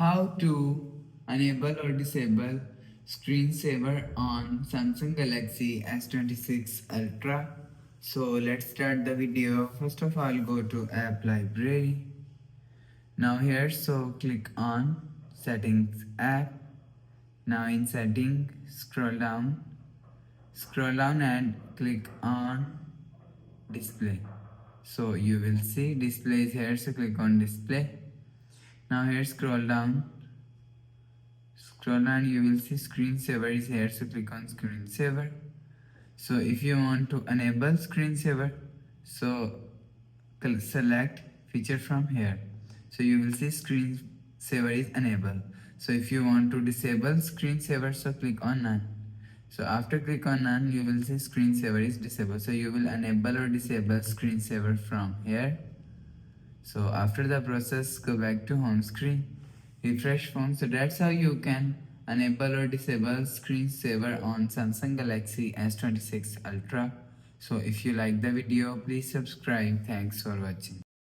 how to enable or disable screensaver on Samsung Galaxy S26 Ultra. So let's start the video. First of all, go to app library. Now here, so click on settings app. Now in setting, scroll down and click on display. So you will see display is here, so click on display. Now here scroll down, you will see screensaver is here, so click on screensaver. So if you want to enable screensaver, so select feature from here, so you will see screensaver is enabled. So if you want to disable screensaver, so click on none. So after click on none, you will see screensaver is disabled. So you will enable or disable screensaver from here. So after the process, go back to home screen, refresh phone. So that's how you can enable or disable screensaver on Samsung Galaxy S26 Ultra. So if you like the video, please subscribe. Thanks for watching.